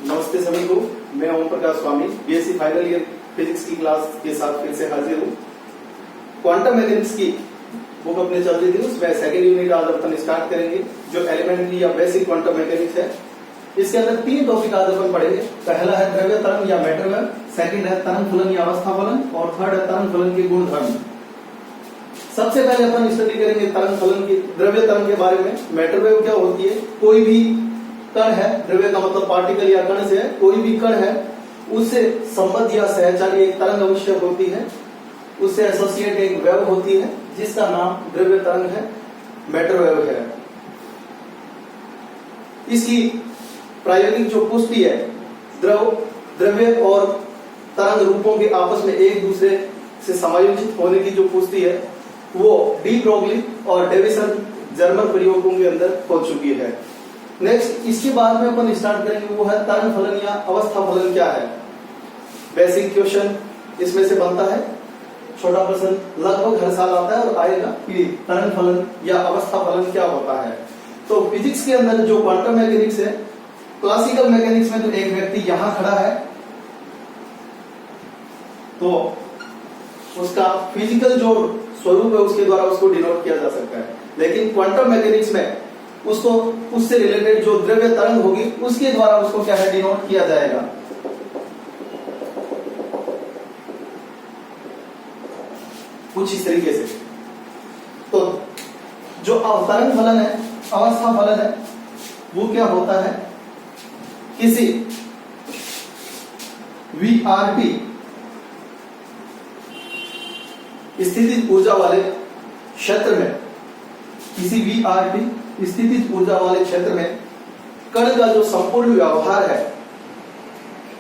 नमस्ते सभी को, मैं ओम प्रकाश स्वामी बीएससी फाइनल ईयर फिजिक्स की क्लास के साथ फिर से हाजिर हूँ। क्वांटम मैकेनिक्स की बुक अपने चल रही थी, उसमें सेकंड यूनिट आज अपन स्टार्ट करेंगे जो एलिमेंट्री या बेसिक क्वांटम मैकेनिक्स है। इसके अंदर 3 टॉपिक आज अपन पढ़ेंगे। पहला है द्रव्य तरंग या मैटर वेव, सेकंड है तरंग फलन या अवस्था फलन और थर्ड है तरंग फलन के गुणधर्म। सबसे पहले अपन स्टडी करेंगे तरंग फलन की, द्रव्य तरंग के बारे में। मैटर वेव क्या होती है? कोई भी कण है, द्रव्य का मतलब पार्टिकल या कण से है, कोई भी कण है उससे संबद्ध या सहचारी एक तरंग अवश्य होती है, उससे एसोसिएट एक वेव होती है जिसका नाम द्रव्य तरंग है, मैटर वेव है। इसकी प्रायोगिक जो पुष्टि है द्रव्य और तरंग रूपों के आपस में एक दूसरे से समायोजित होने की जो पुष्टि है वो डी ब्रोगली और डेविसन जर्मन प्रयोगों के अंदर हो चुकी है। नेक्स्ट इसके बाद में अपन स्टार्ट करेंगे वो है तरंग फलन या अवस्था फलन क्या है। बेसिक क्वेश्चन इसमें से बनता है, छोटा प्रश्न लगभग हर साल आता है और आएगा कि तरंग फलन या अवस्था फलन क्या होता है। तो फिजिक्स के अंदर जो क्वांटम मैकेनिक्स है, क्लासिकल मैकेनिक्स में तो एक व्यक्ति यहां खड़ा है तो उसका फिजिकल जो स्वरूप है उसके द्वारा उसको डिनोट किया जा सकता है, लेकिन क्वांटम मैकेनिक्स में उसको उससे रिलेटेड जो द्रव्य तरंग होगी उसके द्वारा उसको क्या है डिनोट किया जाएगा। कुछ इस तरीके से। तो जो तरंग फलन है, अवस्था फलन है, वो क्या होता है? किसी VRT स्थितिज ऊर्जा वाले क्षेत्र में, किसी VRT स्थितिज ऊर्जा वाले क्षेत्र में कण का जो संपूर्ण व्यवहार है,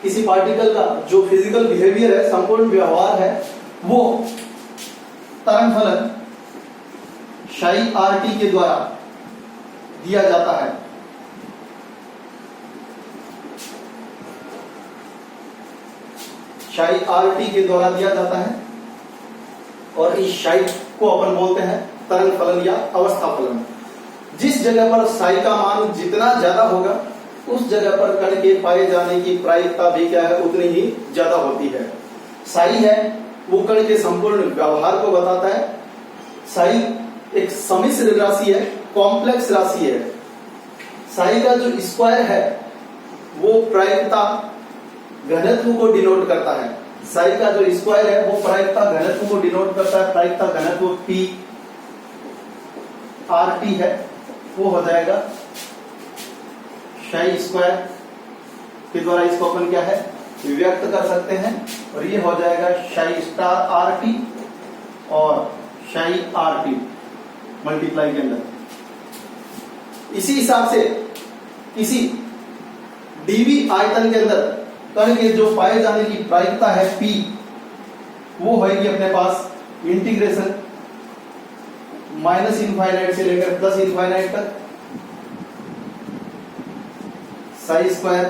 किसी पार्टिकल का जो फिजिकल बिहेवियर है, संपूर्ण व्यवहार है, वो तरंग फलन psi RT के द्वारा दिया जाता है। psi RT के द्वारा दिया जाता है और इस psi को अपन बोलते हैं तरंग फलन या अवस्था फलन। जिस जगह पर psi का मान जितना ज्यादा होगा उस जगह पर कण के पाए जाने की प्रायिकता भी क्या है उतनी ही ज्यादा होती है। psi है वो कण के संपूर्ण व्यवहार को बताता है। psi एक सम्मिश्र राशि है, कॉम्प्लेक्स राशि है। psi का जो स्क्वायर है वो प्रायिकता घनत्व को डिनोट करता है। psi का जो स्क्वायर है वो प्रायिकता घनत्व को डिनोट करता है। प्रायिकता घनत्व P RT है, वो हो जाएगा psi स्क्वायर के द्वारा इसको अपन क्या है व्यक्त कर सकते हैं और ये हो जाएगा psi स्टार RT और psi RT मल्टीप्लाई के अंदर। इसी हिसाब से किसी dV आयतन के अंदर कण के जो पाए जाने की प्रायिकता है P, वो होगी अपने पास इंटीग्रेशन -∞ से लेकर +∞ तक psi स्क्वायर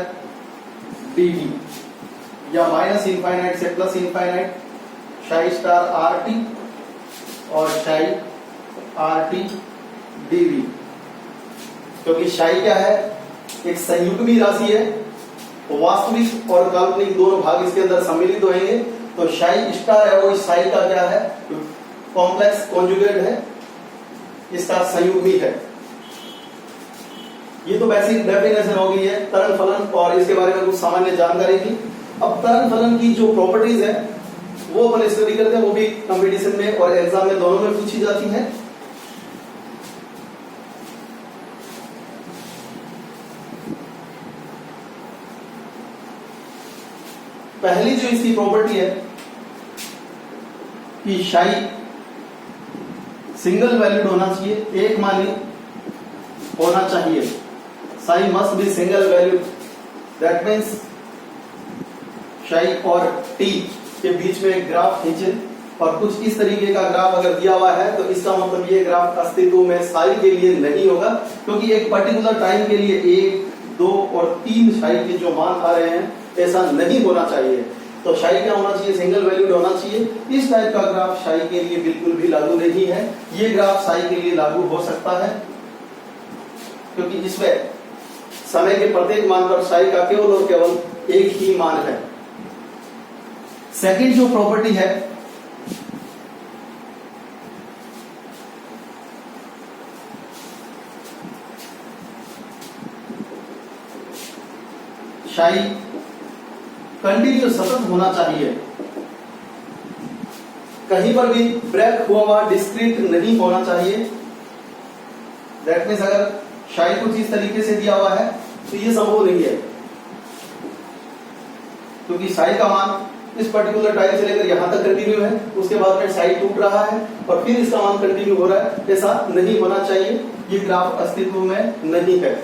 dV या -∞ से +∞ psi स्टार RT और psi RT dV। क्योंकि psi क्या है? एक संयुग्मी राशि है, वास्तविक और काल्पनिक दोनों भाग इसके अंदर सम्मिलित होंगे। तो psi स्टार है वो psi का क्या है कॉम्प्लेक्स कॉन्जुगेट है, इसका संयुग्मी है। ये तो बेसिक डेफिनेशन हो गई है तरंग फलन और इसके बारे में कुछ सामान्य जानकारी थी। अब तरंग फलन की जो प्रॉपर्टीज है वो अपन स्टडी करते हैं, वो भी कंपटीशन में और एग्जाम में दोनों में पूछी जाती है। पहली जो इसकी प्रॉपर्टी है कि psi सिंगल वैल्यूड होना चाहिए, एक मानी होना चाहिए। psi must be single valued, that means psi और t के बीच में एक ग्राफ खींचे और कुछ इस तरीके का ग्राफ अगर दिया हुआ है तो इसका मतलब ये ग्राफ अस्तित्व में psi के लिए नहीं होगा, क्योंकि एक पर्टिकुलर टाइम के लिए 1, 2 और 3 psi के जो मान आ रहे हैं ऐसा नहीं होना चाहिए। तो psi क्या होना चाहिए? सिंगल वैल्यूड होना चाहिए। इस टाइप का ग्राफ psi के लिए बिल्कुल भी लागू नहीं है। ये ग्राफ psi के लिए लागू हो सकता है क्योंकि इसमें समय के प्रत्येक मान पर साई का केवल और केवल एक ही मान है। सेकंड जो प्रॉपर्टी है, साई कंटिन्यूस सतत होना चाहिए, कहीं पर भी ब्रेक हुआ डिस्क्रीट नहीं होना चाहिए। दैट मीन्स अगर साई कुछ इस तरीके से दिया हुआ है तो ये संभव नहीं है, क्योंकि साई का मान इस पर्टिकुलर टाइम से लेकर यहां तक कंटिन्यू है, उसके बाद में साई टूट रहा है और फिर इसका मान कंटिन्यू हो रहा है, ऐसा नहीं होना चाहिए। ये ग्राफ अस्तित्व में नहीं है।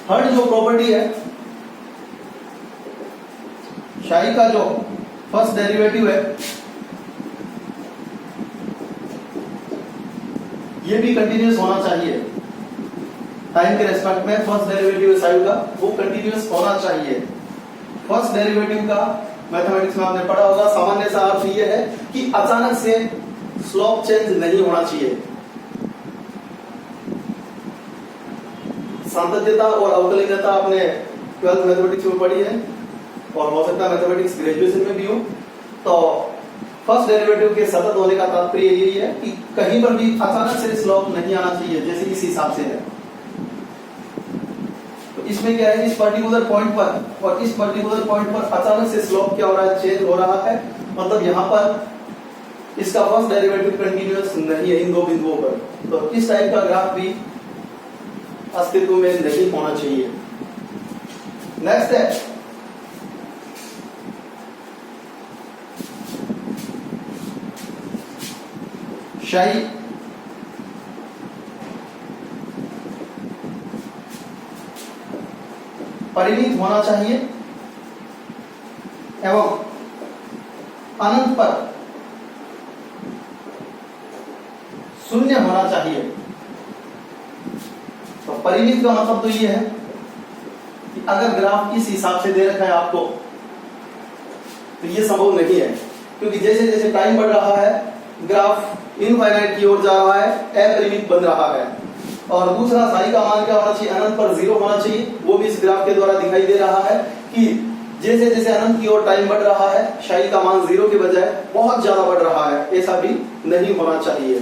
थर्ड जो प्रॉपर्टी है, साई का जो फर्स्ट डेरिवेटिव है ये भी कंटिन्यूस होना चाहिए। टाइम के रेस्पेक्ट में फर्स्ट डेरिवेटिव साई का वो कंटिन्यूस होना चाहिए। फर्स्ट डेरिवेटिव का मैथमेटिक्स में आपने पढ़ा होगा, सामान्य सा अर्थ ये है कि अचानक से स्लोप चेंज नहीं होना चाहिए। सांतत्यता और अवकलनीयता आपने 12th मैथमेटिक्स में पढ़ी है और हो सकता है मैथमेटिक्स ग्रेजुएशन में भी हो। तो फर्स्ट डेरिवेटिव के सतत होने का तात्पर्य यही है कि कहीं पर भी अचानक से स्लोप नहीं आना चाहिए, जैसे इस हिसाब से है। तो इसमें क्या है, इस पर्टिकुलर पॉइंट पर और इस पर्टिकुलर पॉइंट पर अचानक से स्लोप क्या हो रहा है, चेंज हो रहा है। मतलब यहां पर इसका फर्स्ट डेरिवेटिव कंटिन्यूअस नहीं है इन दो बिंदुओं पर। तो इस टाइप का ग्राफ भी अस्तित्व में नहीं होना चाहिए। नेक्स्ट है साई परिमित होना चाहिए एवं अनंत पर शून्य होना चाहिए। तो परिमित का मतलब तो ये है कि अगर ग्राफ इस हिसाब से दे रखा है आपको तो ये संभव नहीं है, क्योंकि जैसे जैसे टाइम बढ़ रहा है ग्राफ इनफाइनाइट की ओर जा रहा है, अपरिमित बन रहा है। और दूसरा साई का मान क्या होना चाहिए, अनंत पर जीरो होना चाहिए। वो भी इस ग्राफ के द्वारा दिखाई दे रहा है कि जैसे जैसे अनंत की ओर टाइम बढ़ रहा है साई का मान जीरो के बजाय बहुत ज्यादा बढ़ रहा है, ऐसा भी नहीं होना चाहिए।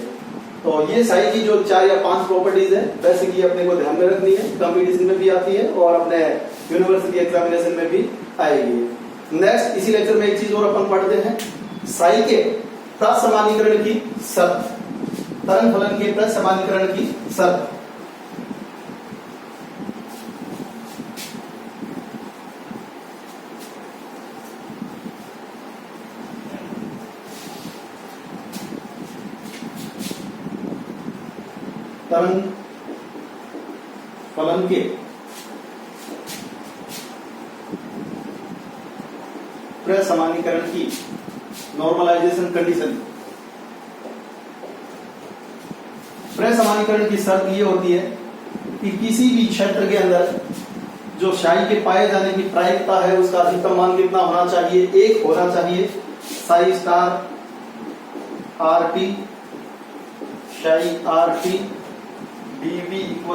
तो ये साई की जो 4 या 5 प्रॉपर्टीज है बेसिकली अपने को ध्यान में रखनी है, कंपटीशन में भी आती है और अपने यूनिवर्सिटी एग्जामिनेशन में भी आएगी। नेक्स्ट इसी लेक्चर में एक चीज और अपन पढ़ते हैं, साई के प्रसमानीकरण की शर्त, तरंग फलन के प्रसमानीकरण की शर्त। तरंग फलन के प्रसमानीकरण की नॉर्मलाइजेशन कंडीशन। प्रसमानीकरण की शर्त ये होती है कि किसी भी क्षेत्र के अंदर जो साई के पाए जाने की प्रायिकता है उसका अधिकतम मान कितना होना चाहिए, 1 होना चाहिए। Sai star R T, psi R T dv =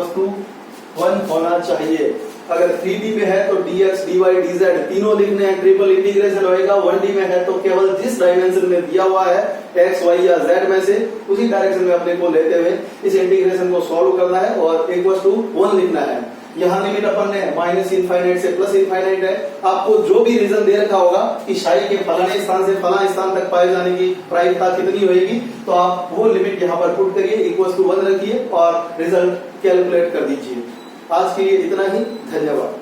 1 होना चाहिए। अगर 3D में है तो dx, dy, dz तीनों लिखने हैं, ट्रिपल इंटीग्रेशन होएगा। 1D में है तो केवल जिस डायमेंशन में दिया हुआ है x, y या z में से उसी डायरेक्शन में अपने को लेते हुए इस इंटीग्रेशन को सॉल्व करना है और =1 लिखना है। यहाँ लिमिट अपन ने -इनफाइनाइट से +इनफाइनाइट है। आपको जो भी रीजन दे रखा होगा कि साई के फलाने स्थान से फलाने स्थान तक पाए जाने की प्रायिकता कितनी होगी, तो आप वो लिमिट यहाँ पर पुट करिए, =1 रखिए और रिजल्ट कैलकुलेट कर दीजिए। आज के लिए इतना ही, धन्यवाद।